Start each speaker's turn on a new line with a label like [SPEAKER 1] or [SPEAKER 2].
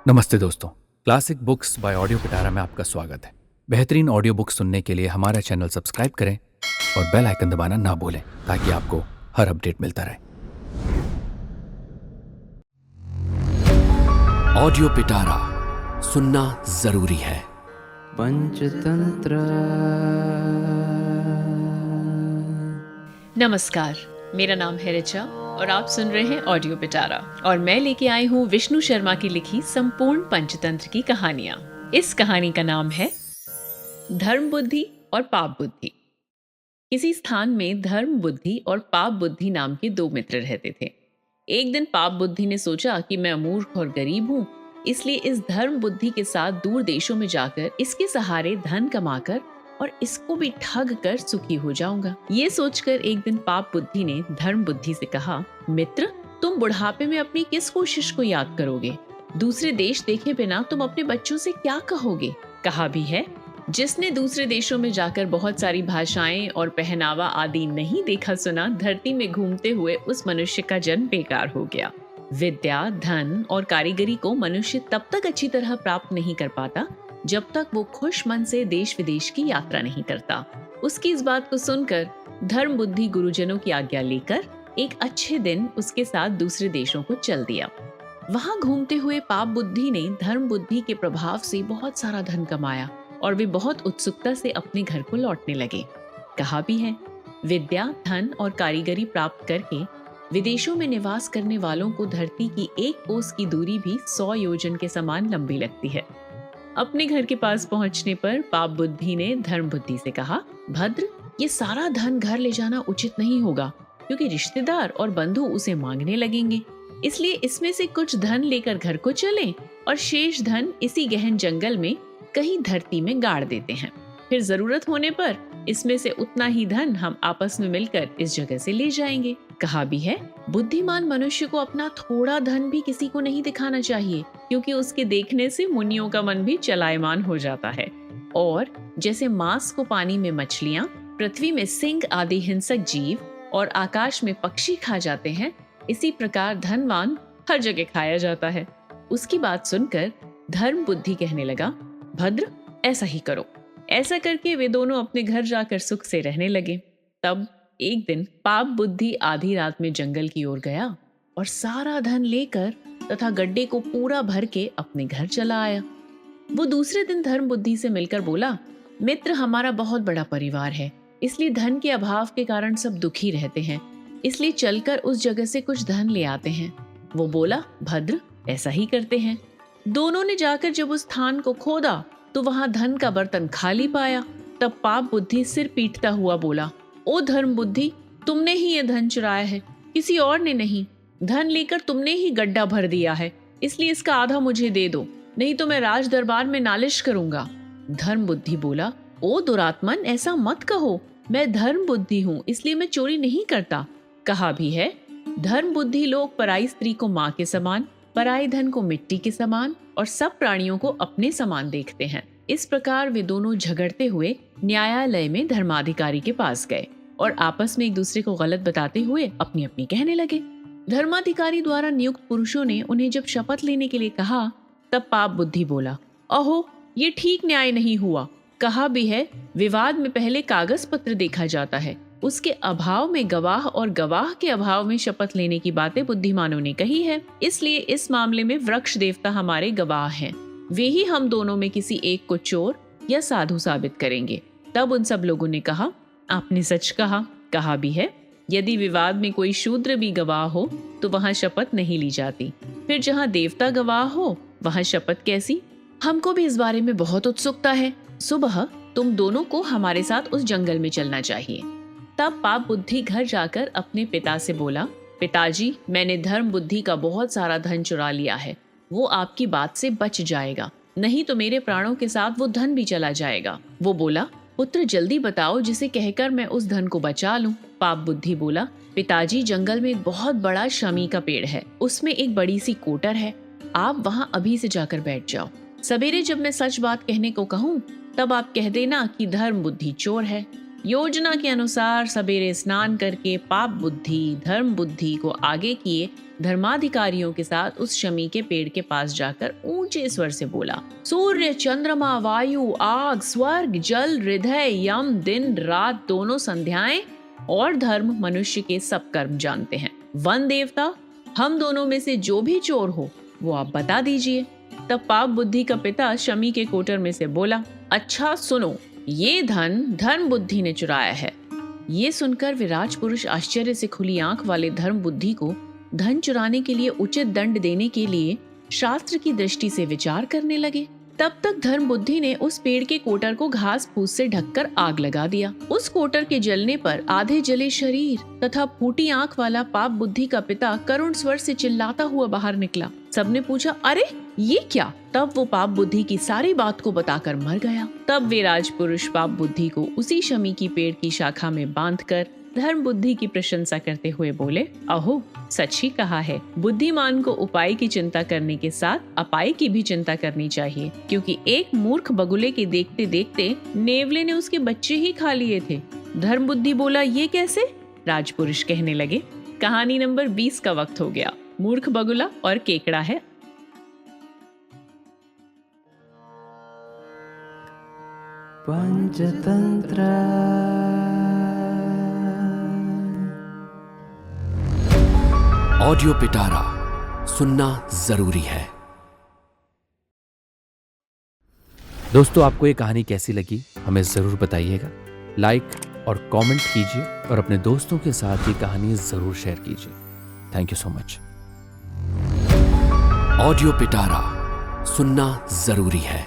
[SPEAKER 1] नमस्ते दोस्तों। Classic books bye audio पिटारा में आपका स्वागत है। बेहतरीन ऑडियो बुक सुनने के लिए हमारा चैनल सब्सक्राइब करें और बेल आइकन दबाना ना भूलें ताकि आपको हर अपडेट मिलता रहे। ऑडियो पिटारा सुनना जरूरी है।
[SPEAKER 2] पंचतंत्र।
[SPEAKER 3] नमस्कार, मेरा नाम है ऋचा और आप सुन रहे हैं ऑडियो पिटारा और मैं लेके आई हूँ विष्णु शर्मा की लिखी संपूर्ण पंचतंत्र की कहानियां। इस कहानी का नाम है धर्म बुद्धि और पाप बुद्धि। किसी स्थान में धर्म बुद्धि और पाप बुद्धि नाम के दो मित्र रहते थे। एक दिन पाप बुद्धि ने सोचा कि मैं मूर्ख और गरीब हूँ, इसलिए इस धर्म बुद्धि के साथ दूर देशों में जाकर इसके सहारे धन कमाकर और इसको भी ठग कर सुखी हो जाऊंगा। ये सोचकर एक दिन पाप बुद्धि ने धर्म बुद्धि से कहा, मित्र, तुम बुढ़ापे में अपनी किस कोशिश को याद करोगे? दूसरे देश देखे बिना तुम अपने बच्चों से क्या कहोगे? कहा भी है, जिसने दूसरे देशों में जाकर बहुत सारी भाषाएं और पहनावा आदि नहीं देखा सुना, धरती में घूमते हुए उस मनुष्य का जन्म बेकार हो गया। विद्या, धन और कारीगरी को मनुष्य तब तक अच्छी तरह प्राप्त नहीं कर पाता जब तक वो खुश मन से देश विदेश की यात्रा नहीं करता। उसकी इस बात को सुनकर धर्म बुद्धि गुरुजनों की आज्ञा लेकर एक अच्छे दिन उसके साथ दूसरे देशों को चल दिया। वहां घूमते हुए पाप बुद्धि ने धर्म बुद्धि के प्रभाव से बहुत सारा धन कमाया और वे बहुत उत्सुकता से अपने घर को लौटने लगे। कहा भी है, विद्या, धन और कारीगरी प्राप्त करके विदेशों में निवास करने वालों को धरती की एक कोस की दूरी भी 100 योजन के समान लंबी लगती है। अपने घर के पास पहुंचने पर पाप बुद्धि ने धर्म बुद्धि से कहा, भद्र, ये सारा धन घर ले जाना उचित नहीं होगा क्योंकि रिश्तेदार और बंधु उसे मांगने लगेंगे। इसलिए इसमें से कुछ धन लेकर घर को चलें और शेष धन इसी गहन जंगल में कहीं धरती में गाड़ देते हैं। फिर जरूरत होने पर इसमें से उतना ही धन हम आपस में मिलकर इस जगह से ले जाएंगे। कहा भी है, बुद्धिमान मनुष्य को अपना थोड़ा धन भी किसी को नहीं दिखाना चाहिए क्योंकि उसके देखने से मुनियों का मन भी चलायमान हो जाता है। और जैसे मांस को पानी में मछलियां, पृथ्वी में सिंह आदि हिंसक जीव और आकाश में पक्षी खा जाते हैं, इसी प्रकार धनवान हर जगह खाया जाता है। उसकी बात सुनकर धर्म बुद्धि कहने लगा, भद्र, ऐसा ही करो। ऐसा करके वे दोनों अपने घर जाकर सुख से रहने लगे। तब एक दिन पाप बुद्धि आधी रात में जंगल की ओर गया और सारा धन लेकर तथा गड्ढे को पूरा भर के अपने घर चला आया। वो दूसरे दिन धर्म बुद्धि से मिलकर बोला, मित्र, हमारा बहुत बड़ा परिवार है, इसलिए धन के अभाव के कारण सब दुखी रहते हैं, इसलिए चलकर उस जगह से कुछ धन ले आते हैं। वो बोला, भद्र, ऐसा ही करते हैं। दोनों ने जाकर जब उस स्थान को खोदा तो वहां धन का बर्तन खाली पाया। तब पाप बुद्धि सिर पीटता हुआ बोला, ओ धर्म बुद्धि, तुमने ही ये धन चुराया है, किसी और ने नहीं। धन लेकर तुमने ही गड्ढा भर दिया है, इसलिए इसका आधा मुझे दे दो, नहीं तो मैं राज दरबार में नालिश करूंगा। धर्म बुद्धि बोला, ओ दुरात्मन, ऐसा मत कहो, मैं धर्म बुद्धि हूँ, इसलिए मैं चोरी नहीं करता। कहा भी है, धर्म बुद्धि लोग पराई स्त्री को माँ के समान, पराये धन को मिट्टी के समान और सब प्राणियों को अपने समान देखते हैं। इस प्रकार वे दोनों झगड़ते हुए न्यायालय में धर्माधिकारी के पास गए और आपस में एक दूसरे को गलत बताते हुए अपनी अपनी कहने लगे। धर्माधिकारी द्वारा नियुक्त पुरुषों ने उन्हें जब शपथ लेने के लिए कहा, तब पाप बुद्धि बोला, अहो, ये ठीक न्याय नहीं हुआ। कहा भी है, विवाद में पहले कागज पत्र देखा जाता है, उसके अभाव में गवाह और गवाह के अभाव में शपथ लेने की बातें बुद्धिमानों ने कही है। इसलिए इस मामले में वृक्ष देवता हमारे गवाह हैं, वे ही हम दोनों में किसी एक को चोर या साधु साबित करेंगे। तब उन सब लोगों ने कहा, आपने सच कहा। कहा भी है, यदि विवाद में कोई शूद्र भी गवाह हो तो वहां शपथ नहीं ली जाती, फिर जहां देवता गवाह हो वहां शपथ कैसी? हमको भी इस बारे में बहुत उत्सुकता है। सुबह तुम दोनों को हमारे साथ उस जंगल में चलना चाहिए। तब पाप बुद्धि घर जाकर अपने पिता से बोला, पिताजी, मैंने धर्म बुद्धि का बहुत सारा धन चुरा लिया है, वो आपकी बात से बच जाएगा, नहीं तो मेरे प्राणों के साथ वो धन भी चला जाएगा। वो बोला, पुत्र, जल्दी बताओ जिसे कहकर मैं उस धन को बचा लूं। पाप बुद्धि बोला, पिताजी, जंगल में एक बहुत बड़ा शमी का पेड़ है, उसमें एक बड़ी सी कोटर है, आप वहां अभी से जाकर बैठ जाओ। सवेरे जब मैं सच बात कहने को कहूँ तब आप कह देना कि धर्म बुद्धि चोर है। योजना के अनुसार सवेरे स्नान करके पाप बुद्धि धर्म बुद्धि को आगे किए धर्माधिकारियों के साथ उस शमी के पेड़ के पास जाकर ऊंचे स्वर से बोला, सूर्य, चंद्रमा, वायु, आग, स्वर्ग, जल, हृदय, यम, दिन रात दोनों संध्याएं और धर्म मनुष्य के सब कर्म जानते हैं। वन देवता, हम दोनों में से जो भी चोर हो वो आप बता दीजिए। तब पाप बुद्धि का पिता शमी के कोटर में से बोला, अच्छा सुनो, ये धन धर्म बुद्धि ने चुराया है। ये सुनकर विराट पुरुष आश्चर्य से खुली आंख वाले धर्म बुद्धि को धन चुराने के लिए उचित दंड देने के लिए शास्त्र की दृष्टि से विचार करने लगे। तब तक धर्म बुद्धि ने उस पेड़ के कोटर को घास फूस से ढककर आग लगा दिया। उस कोटर के जलने पर आधे जले शरीर तथा फूटी आंख वाला पाप बुद्धि का पिता करुण स्वर से चिल्लाता हुआ बाहर निकला। सबने पूछा, अरे ये क्या? तब वो पाप बुद्धि की सारी बात को बताकर मर गया। तब वे राजपुरुष पाप बुद्धि को उसी शमी की पेड़ की शाखा में बांधकर धर्म बुद्धि की प्रशंसा करते हुए बोले, अहो सच ही कहा है, बुद्धिमान को उपाय की चिंता करने के साथ अपाय की भी चिंता करनी चाहिए, क्योंकि एक मूर्ख बगुले के देखते देखते नेवले ने उसके बच्चे ही खा लिए थे। धर्म बुद्धि बोला, ये कैसे? राजपुरुष कहने लगे, कहानी नंबर 20 का वक्त हो गया। मूर्ख बगुला और केकड़ा है।
[SPEAKER 2] पंचतंत्र।
[SPEAKER 4] ऑडियो पिटारा सुनना जरूरी है।
[SPEAKER 1] दोस्तों, आपको ये कहानी कैसी लगी हमें ज़रूर बताइएगा। लाइक और कमेंट कीजिए और अपने दोस्तों के साथ ये कहानी ज़रूर शेयर कीजिए। Thank you so much.
[SPEAKER 4] Audio पिटारा सुनना जरूरी है।